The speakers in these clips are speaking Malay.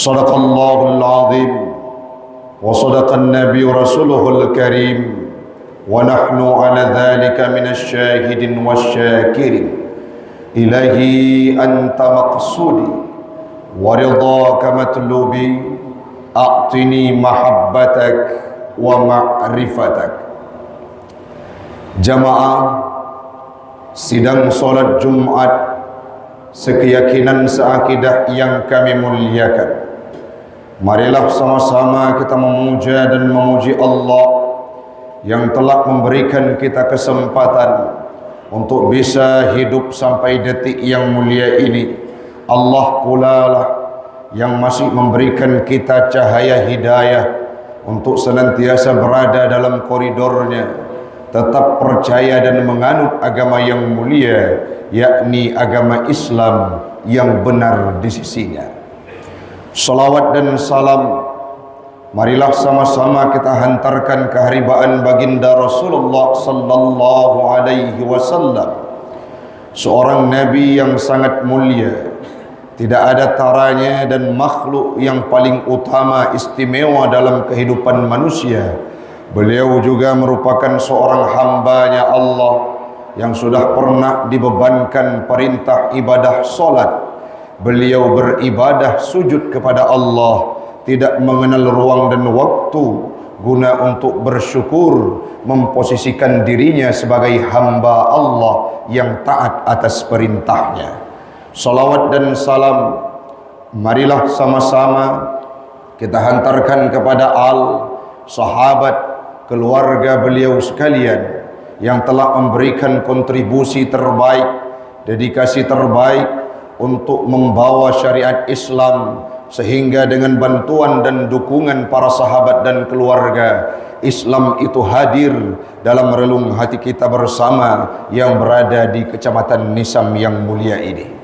صدق الله العظيم وصدق النبي رسوله الكريم ونحن على ذلك من الشاهدين والشاكرين. إلهي أنت مقصودي ورضاك مطلوبي أعطني محبتك ومعرفتك. Jamaah sidang solat Jumat sekeyakinan seakidah yang kami muliakan, marilah sama-sama kita memuja dan memuji Allah yang telah memberikan kita kesempatan untuk bisa hidup sampai detik yang mulia ini. Allah pula lah yang masih memberikan kita cahaya hidayah untuk senantiasa berada dalam koridornya, tetap percaya dan menganut agama yang mulia, yakni agama Islam yang benar di sisinya. Salawat dan salam marilah sama-sama kita hantarkan keharibaan baginda Rasulullah sallallahu alaihi wasallam, seorang nabi yang sangat mulia, tidak ada taranya dan makhluk yang paling utama istimewa dalam kehidupan manusia. Beliau juga merupakan seorang hambanya Allah yang sudah pernah dibebankan perintah ibadah solat. Beliau beribadah sujud kepada Allah, tidak mengenal ruang dan waktu guna untuk bersyukur, memposisikan dirinya sebagai hamba Allah yang taat atas perintahnya. Salawat dan salam marilah sama-sama kita hantarkan kepada sahabat, keluarga beliau sekalian yang telah memberikan kontribusi terbaik, dedikasi terbaik untuk membawa syariat Islam, sehingga dengan bantuan dan dukungan para sahabat dan keluarga, Islam itu hadir dalam relung hati kita bersama yang berada di Kecamatan Nisam yang mulia ini.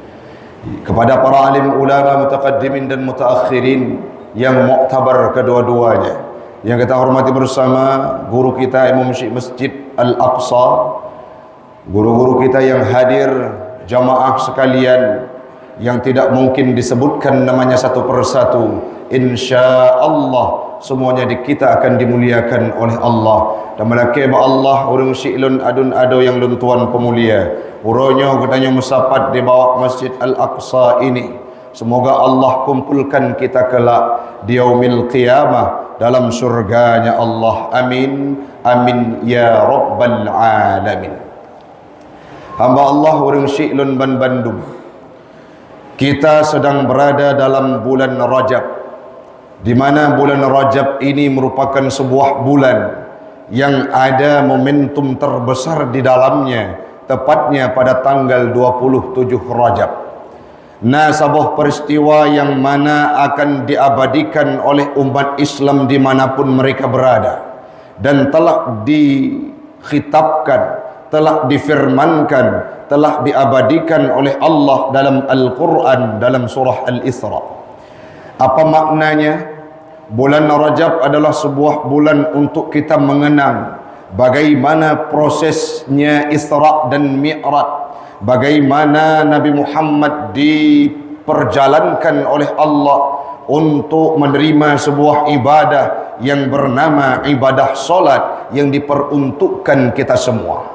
Kepada para alim ulama mutaqaddimin dan mutaakhirin yang muktabar kedua-duanya, yang kita hormati bersama guru kita Imam Masjid Al-Aqsa, guru-guru kita yang hadir, jamaah sekalian yang tidak mungkin disebutkan namanya satu persatu, insya Allah semuanya di kita akan dimuliakan oleh Allah. Dan melaki Allah urung syi'lun adun ado yang luntuan pemulia uronyo katanya musapat di bawah Masjid Al-Aqsa ini. Semoga Allah kumpulkan kita kelak di yaumil qiyamah dalam surganya Allah. Amin, amin ya rabbal alamin. Hamba Allah urang syi'lun ban Bandung, kita sedang berada dalam bulan Rajab, di mana bulan Rajab ini merupakan sebuah bulan yang ada momentum terbesar di dalamnya, tepatnya pada tanggal 27 Rajab. Sebuah peristiwa yang mana akan diabadikan oleh umat Islam dimanapun mereka berada, dan telah dikhitabkan, telah difirmankan, telah diabadikan oleh Allah dalam Al-Quran, dalam surah Al-Isra. Apa maknanya? Bulan Rajab adalah sebuah bulan untuk kita mengenang bagaimana prosesnya Isra dan Mi'raj, bagaimana Nabi Muhammad diperjalankan oleh Allah untuk menerima sebuah ibadah yang bernama ibadah solat yang diperuntukkan kita semua.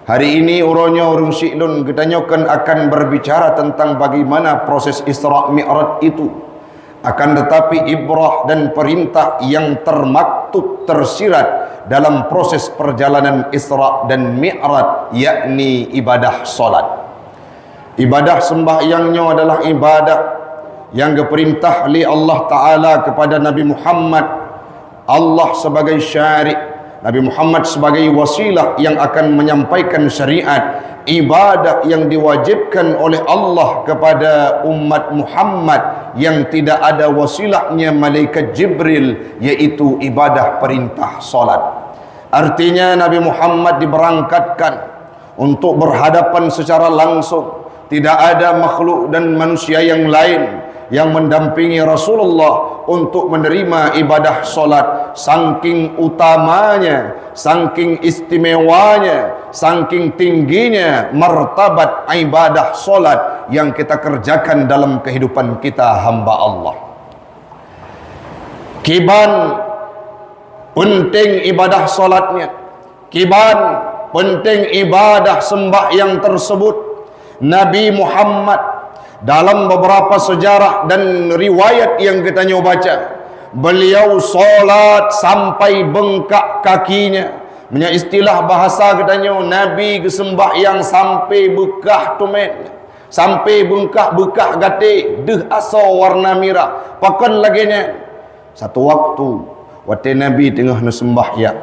Hari ini uronyo urung syi'lun ketanyokan akan berbicara tentang bagaimana proses Isra Mi'raj itu. Akan tetapi ibrah dan perintah yang termaktub tersirat dalam proses perjalanan Isra dan Mi'raj, yakni ibadah solat. Ibadah sembahyangnya adalah ibadah yang diperintah oleh Allah Ta'ala kepada Nabi Muhammad. Allah sebagai syari', Nabi Muhammad sebagai wasilah yang akan menyampaikan syariat. Ibadah yang diwajibkan oleh Allah kepada umat Muhammad yang tidak ada wasilahnya malaikat Jibril, yaitu ibadah perintah solat. Artinya Nabi Muhammad diberangkatkan untuk berhadapan secara langsung, tidak ada makhluk dan manusia yang lain yang mendampingi Rasulullah untuk menerima ibadah solat. Saking utamanya, saking istimewanya, saking tingginya martabat ibadah solat yang kita kerjakan dalam kehidupan kita hamba Allah. Kiban penting ibadah solatnya, kiban penting ibadah sembahyang tersebut. Nabi Muhammad dalam beberapa sejarah dan riwayat yang kita baca, beliau solat sampai bengkak kakinya. Punya istilah bahasa katanya, Nabi kesembahyang sampai bekah tumen, sampai bengkak bekah gate, deh asa warna merah. Pakan laginya satu waktu Nabi tengah sembahyang,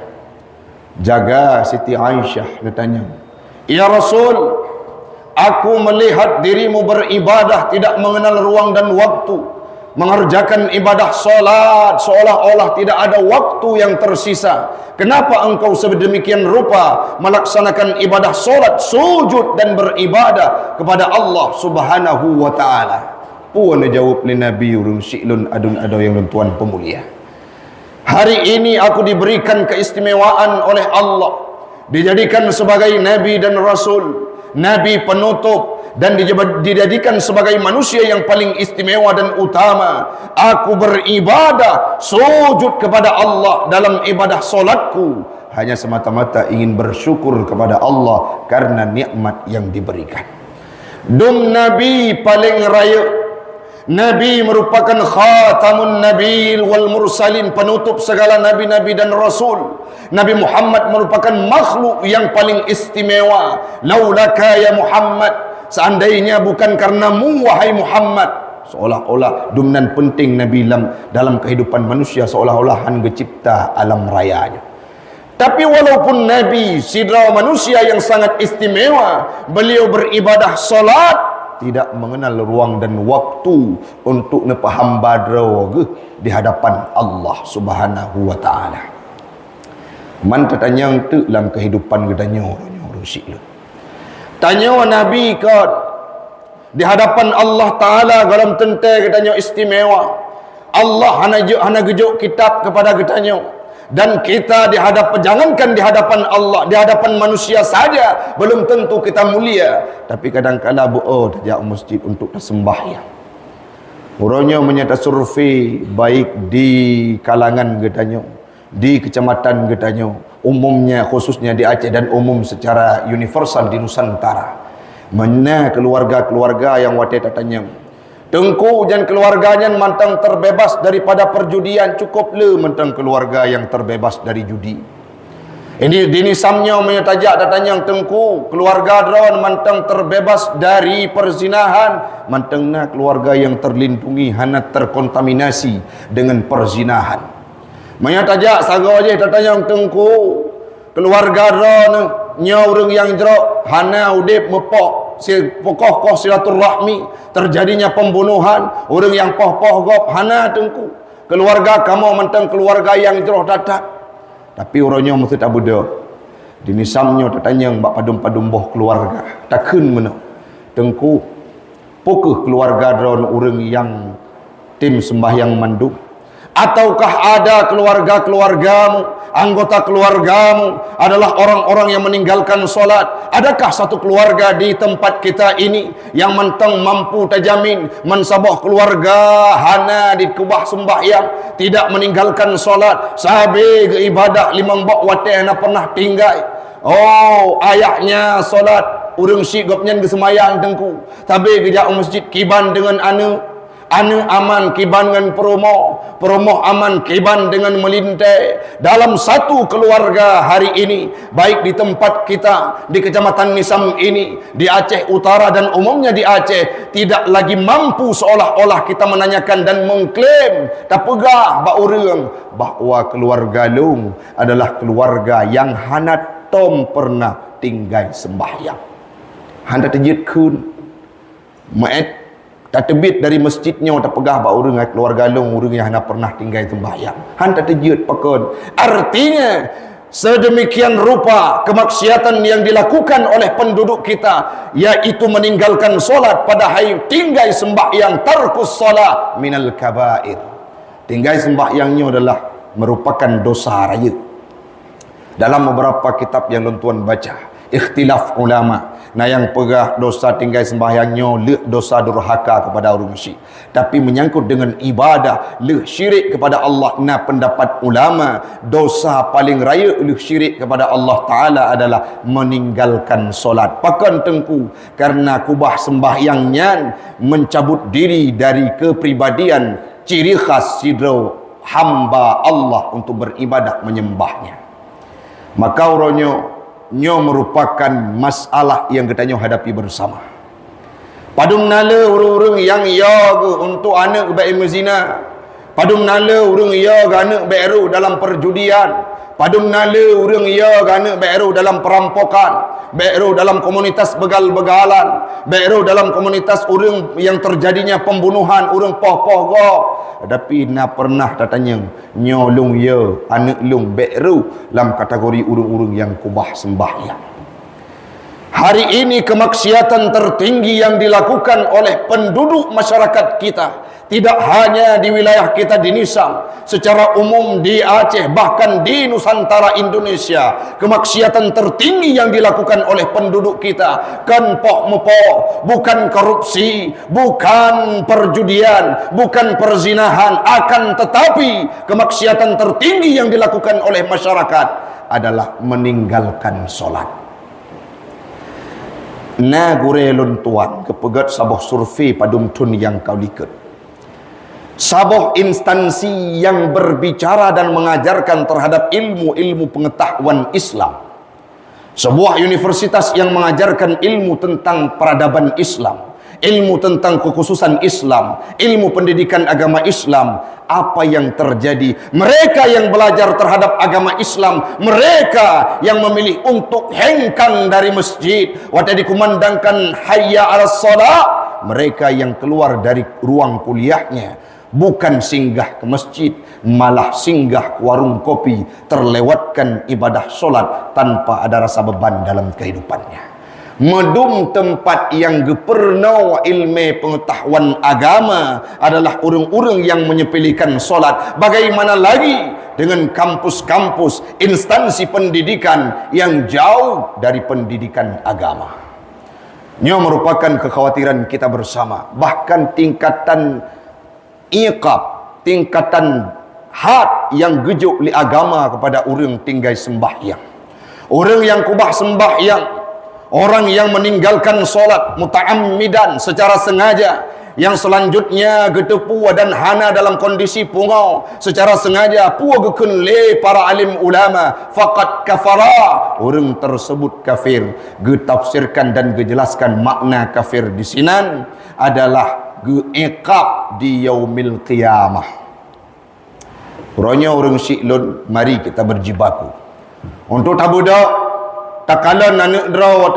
jaga Siti Aisyah tanya, "Ya Rasul, aku melihat dirimu beribadah tidak mengenal ruang dan waktu, mengerjakan ibadah solat seolah-olah tidak ada waktu yang tersisa. Kenapa engkau sedemikian rupa melaksanakan ibadah solat, sujud dan beribadah kepada Allah Subhanahu wa ta'ala?" Puan jawab ni Nabi urung syi'lun adun ado yang tuan pemulia. Hari ini aku diberikan keistimewaan oleh Allah, dijadikan sebagai Nabi dan Rasul, Nabi penutup, dan dijadikan sebagai manusia yang paling istimewa dan utama. Aku beribadah, sujud kepada Allah dalam ibadah solatku hanya semata-mata ingin bersyukur kepada Allah karena nikmat yang diberikan. Dum Nabi paling raya, Nabi merupakan khatamun nabil wal mursalin, penutup segala nabi-nabi dan rasul. Nabi Muhammad merupakan makhluk yang paling istimewa. Laulaka ya Muhammad, seandainya bukan karenamu wahai Muhammad. Seolah-olah dumnan penting Nabi dalam kehidupan manusia, seolah-olah hanya cipta alam rayanya. Tapi walaupun Nabi sidra manusia yang sangat istimewa, beliau beribadah solat tidak mengenal ruang dan waktu untuk nepaham badraw di hadapan Allah Subhanahu wa ta'ala. Man tanya tu dalam kehidupan kita tanya Nabi ke di hadapan Allah Ta'ala dalam tentai katanya istimewa. Allah hana gejuk kitab kepada katanya, dan kita jangankan di hadapan Allah, di hadapan manusia saja belum tentu kita mulia, tapi kadang-kala tajak masjid untuk sembahyang. Orangnya menyata survei baik di kalangan getanya, di kecamatan getanya, umumnya khususnya di Aceh dan umum secara universal di Nusantara. Mana keluarga-keluarga yang wadah tanya, Tengku dan keluarganya mantang terbebas daripada perjudian, cukup le mantang keluarga yang terbebas dari judi. Ini dini samnya menyatajak datanya Tengku keluarga drawan mantang terbebas dari perzinahan, mantangna keluarga yang terlindungi hana terkontaminasi dengan perzinahan. Menyatajak saga aja datanya Tengku keluarga drawan nyaurung yang jero hana udip mepok pokoh silaturahmi, terjadinya pembunuhan, orang yang poh-poh gop hana Tengku keluarga kamu mentang keluarga yang jeroh datang. Tapi orangnya mesti tak budak dini samnya tatanya mbak padum-padum boh keluarga takun mana Tengku pokok keluarga drone orang yang tim sembahyang mandu, ataukah ada keluarga-keluargamu, anggota keluargamu adalah orang-orang yang meninggalkan solat? Adakah satu keluarga di tempat kita ini yang mentang mampu tajamin mensabah keluarga hana di kubah sembahyang, tidak meninggalkan solat, sahabe ke ibadah limang bak wateh na pernah tinggal? Oh, ayahnya solat, urang sigopnya ke semayang Tengku, tapi ke jauh masjid kiban dengan anu aman kiban dengan promo aman kiban dengan melintai. Dalam satu keluarga hari ini, baik di tempat kita di Kecamatan Nisam ini, di Aceh Utara dan umumnya di Aceh, tidak lagi mampu seolah-olah kita menanyakan dan mengklaim tak pegah bahwa keluarga lung adalah keluarga yang hana tom pernah tinggal sembahyang. Handa terjid kun maet tak tebit dari masjidnya tak pegah ba urang keluarga long urang yang hana pernah tinggal sembahyang. Han tak terjud pakon. Artinya sedemikian rupa kemaksiatan yang dilakukan oleh penduduk kita, yaitu meninggalkan solat pada hari tinggal sembahyang, tarkus solat minal kabair. Tinggal sembahyangnya adalah merupakan dosa raya. Dalam beberapa kitab yang tuan baca, Ikhtilaf ulama. Nah yang pegah dosa tinggal sembahyangnya leh dosa durhaka kepada orang syirik. Tapi menyangkut dengan ibadah leh syirik kepada Allah. Nah pendapat ulama dosa paling raya leh syirik kepada Allah Ta'ala adalah meninggalkan solat. Pakan tengku karena kubah sembahyangnya mencabut diri dari kepribadian ciri khas sidro hamba Allah untuk beribadah menyembahnya. Maka orangnya merupakan masalah yang kita hadapi bersama. Padum nala orang-orang yang yaga untuk anak baik mezina. Padum nala orang yaga anak baik dalam perjudian. Padum nala orang yaga anak baik dalam perampokan. Baik dalam komunitas begal-begalan. Baik dalam komunitas orang yang terjadinya pembunuhan, orang poh-poh. Tapi nak pernah datanya nyolong ya anak long beru dalam kategori urung-urung yang kubah sembahyang. Hari ini kemaksiatan tertinggi yang dilakukan oleh penduduk masyarakat kita, tidak hanya di wilayah kita di Nisam, secara umum di Aceh, bahkan di Nusantara Indonesia, kemaksiatan tertinggi yang dilakukan oleh penduduk kita kan pok-mepok, bukan korupsi, bukan perjudian, bukan perzinahan, akan tetapi kemaksiatan tertinggi yang dilakukan oleh masyarakat adalah meninggalkan solat. Na gurelun tuan kepegat saboh survei padum tun yang kau liket. Saboh instansi yang berbicara dan mengajarkan terhadap ilmu-ilmu pengetahuan Islam. Sebuah universitas yang mengajarkan ilmu tentang peradaban Islam, ilmu tentang kekhususan Islam, ilmu pendidikan agama Islam. Apa yang terjadi? Mereka yang belajar terhadap agama Islam, mereka yang memilih untuk hengkang dari masjid waktu dikumandangkan hayya 'alas shalah, mereka yang keluar dari ruang kuliahnya bukan singgah ke masjid, malah singgah ke warung kopi, terlewatkan ibadah solat tanpa ada rasa beban dalam kehidupannya. Medum tempat yang gepernau ilmu pengetahuan agama adalah orang-orang yang menyepelekan solat. Bagaimana lagi dengan kampus-kampus, instansi pendidikan yang jauh dari pendidikan agama. Ini merupakan kekhawatiran kita bersama. Bahkan tingkatan iqab, tingkatan had yang gejuk li agama kepada orang tinggal sembahyang. Orang yang kubah sembahyang, orang yang meninggalkan solat muta'ammidan secara sengaja, yang selanjutnya getepu dan hana dalam kondisi pungau secara sengaja, puwa gekun le para alim ulama faqad kafara, orang tersebut kafir. Getafsirkan dan gejelaskan makna kafir di sinan adalah geiqab di yaumil qiyamah. Orangnya orang syiklun, mari kita berjibaku untuk tabudak takalan anak drawat,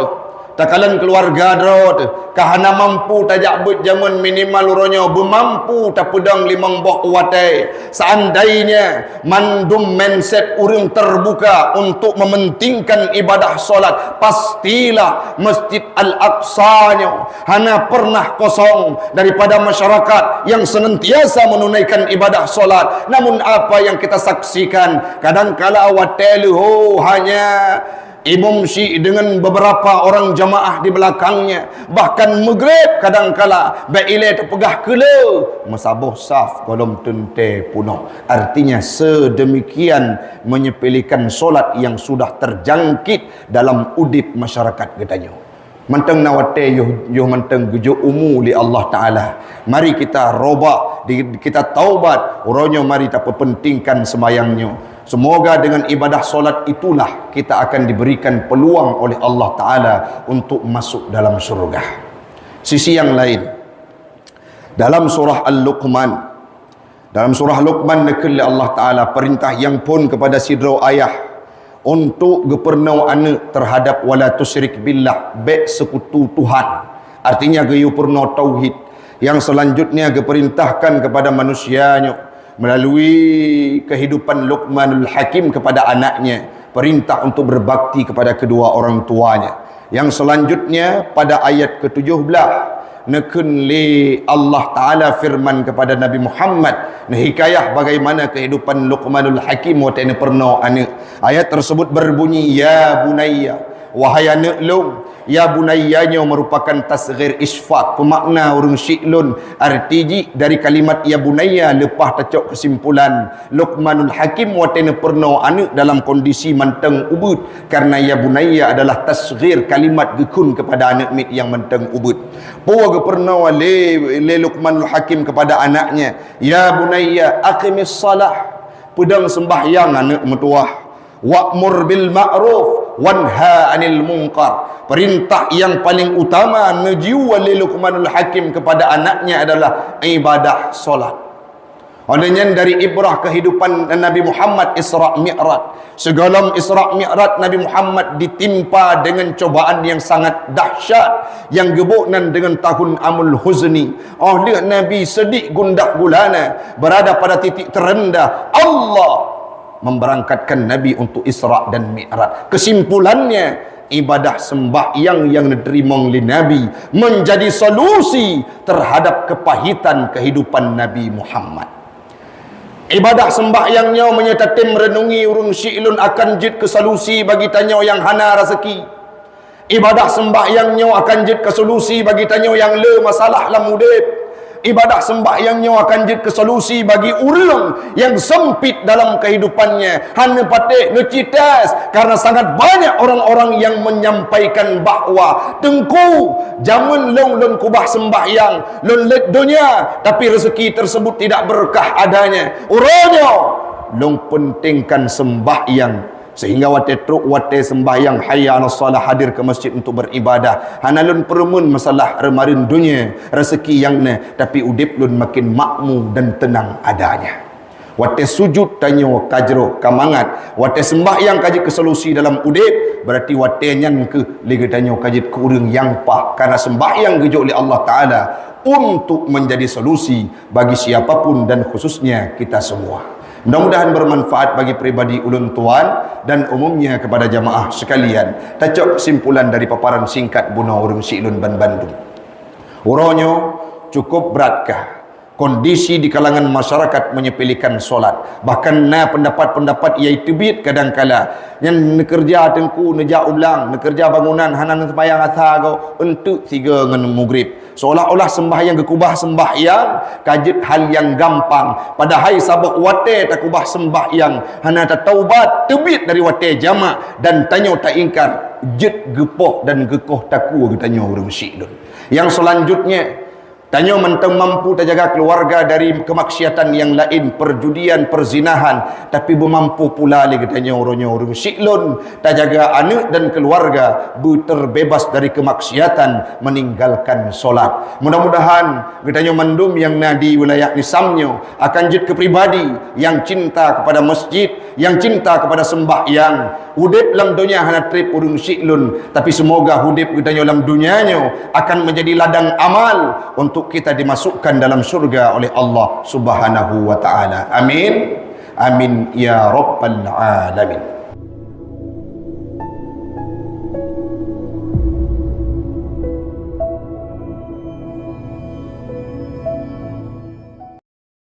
takalan keluarga drawat, kahana mampu tajak but zaman minimal uronyo bermampu tak pedang limang boh watai. Seandainya mandum mindset urang terbuka untuk mementingkan ibadah solat, pastilah Masjid Al-Aqsa hana pernah kosong daripada masyarakat yang senantiasa menunaikan ibadah solat. Namun apa yang kita saksikan, kadangkala watai hanya Imam Syi'i dengan beberapa orang jamaah di belakangnya, bahkan maghrib kadangkala baile terpegah kela masabuh saf kolom tente puno. Artinya sedemikian menyepelekan solat yang sudah terjangkit dalam udip masyarakat katanya. Menteng nawate yuh menteng gujuk umu li Allah Ta'ala. Mari kita robak, kita taubat, orangnya mari tak pentingkan semayangnya. Semoga dengan ibadah solat itulah kita akan diberikan peluang oleh Allah Ta'ala untuk masuk dalam surga. Sisi yang lain, dalam surah Al-Luqman, dalam surah Luqman nekil Allah Ta'ala perintah yang pun kepada sidro ayah untuk gepernau anak terhadap wala tusyrik billah, baik sekutu Tuhan. Artinya gayu purno tauhid. Yang selanjutnya geperintahkan kepada manusianya melalui kehidupan Luqmanul Hakim kepada anaknya, perintah untuk berbakti kepada kedua orang tuanya. Yang selanjutnya pada ayat ke-17 nekun li Allah Ta'ala firman kepada Nabi Muhammad, hikayah bagaimana kehidupan Luqmanul Hakim waktu ini pernah anak. Ayat tersebut berbunyi, ya bunayya, wahai anak long, ya bunayyanya merupakan tasghir isfaq, pemakna urang syiklun. Arti dari kalimat ya bunayya lepas tacok kesimpulan Luqmanul Hakim watena perno anak dalam kondisi manteng ubud, karena ya bunayya adalah tasghir kalimat gekun kepada anak mit yang manteng ubud. Puwa perno le Luqmanul Hakim kepada anaknya, ya bunayya aqimis salah, pedang sembahyang anak metuah, wa'mur bil ma'ruf wanha 'anil munkar. Perintah yang paling utama najiu wali Luqmanul Hakim kepada anaknya adalah ibadah solat. Olehnya dari ibrah kehidupan Nabi Muhammad Isra' Mi'raj, segala Isra' Mi'raj Nabi Muhammad ditimpa dengan cobaan yang sangat dahsyat, yang gebunan dengan tahun amul huzni. Oleh Nabi sedih gundah gulana, berada pada titik terendah. Allah memberangkatkan Nabi untuk Isra' dan Mi'raj. Kesimpulannya, ibadah sembahyang yang diterima oleh Nabi menjadi solusi terhadap kepahitan kehidupan Nabi Muhammad. Ibadah sembahyangnya menyatakan merenungi urung syi'lun akan jid ke solusi bagi tanya yang hana rezeki. Ibadah sembahyangnya akan jid ke solusi bagi tanya yang le masalah lam udip. Ibadah sembahyangnya akan jid ke solusi bagi orang yang sempit dalam kehidupannya. Hanya patih ngecitas karena sangat banyak orang-orang yang menyampaikan bahawa tengku jamun long kubah sembahyang long let dunia, tapi rezeki tersebut tidak berkah adanya. Uranya long pentingkan sembahyang, sehingga wate truk wate sembahyang hayya 'alas salah hadir ke masjid untuk beribadah. Hanalun perumun masalah remarin dunia rezeki yang ne, tapi udip lun makin makmur dan tenang adanya. Wate sujud tanyo kajro kamangat, wate sembahyang kaji ke solusi dalam udip, berarti wate nyan ke lega tanyo kaji ke urang yang pah, karena sembahyang gejo oleh Allah Taala untuk menjadi solusi bagi siapapun dan khususnya kita semua. Mudah-mudahan bermanfaat bagi pribadi ulun tuan dan umumnya kepada jamaah sekalian. Tacok kesimpulan dari paparan singkat Buna Urung Syi'lun Ban Bandung. Uronyo cukup beratkah kondisi di kalangan masyarakat menyepelekan solat? Bahkan pendapat-pendapat iaitu bid kadangkala yang nekerja tengku neja ulang, nekerja bangunan hanan sembahyang asar kau untuk tiga dengan maghrib. Seolah-olah sembahyang kekubah sembahyang kajit hal yang gampang. Padahal sabak wate tak kubah sembahyang hana tak taubat tebit dari wate jamak dan tanya tak ingkar jid gepoh dan gekoh taku tanya urung syi'lun. Yang selanjutnya, tanya mentang mampu tak jaga keluarga dari kemaksiatan yang lain, perjudian, perzinahan, tapi bermampu pula lagi tanya orang syi'lun tak jaga anak dan keluarga terbebas dari kemaksiatan, meninggalkan solat. Mudah-mudahan tanya mandum yang di wilayah nisamnya akan jid ke pribadi yang cinta kepada masjid, yang cinta kepada sembahyang. Hudip dalam dunia hana trip urung syi'lun, tapi semoga hudip tanya dalam dunianya akan menjadi ladang amal untuk kita dimasukkan dalam surga oleh Allah Subhanahu wa taala. Amin. Amin ya rabbal alamin.